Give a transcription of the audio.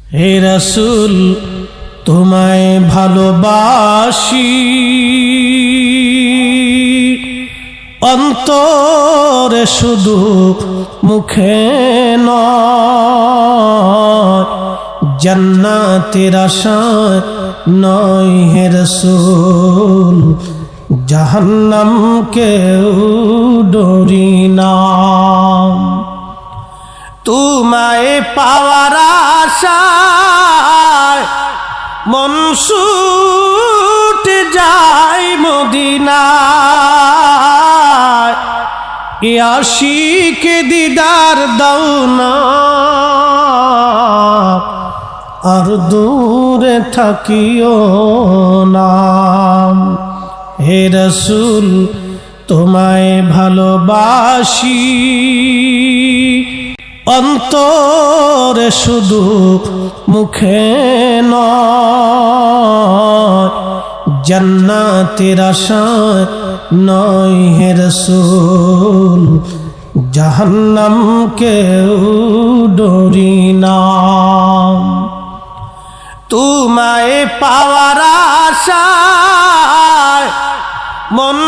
হে রাসূল তোমায় ভালোবাসি, অন্তরে শুধু মুখে নয়, জান্নাতের আশায় নয় হে রাসূল, জাহান্নামকেও ডরি না। তোমায় পাওয়ার আশায় মন ছুটে যায় মদিনায়, এ আশিকে দিদার দাও না, আর দূরে থাকিও না। হে রাসূল তোমায় ভালোবাসি, অন্তরে শুধু মুখে নয়, জান্নাতের আশায় নয় হে রাসূল, জাহান্নামকেও ডরি না। তোমায় পাওয়ার আশায় মন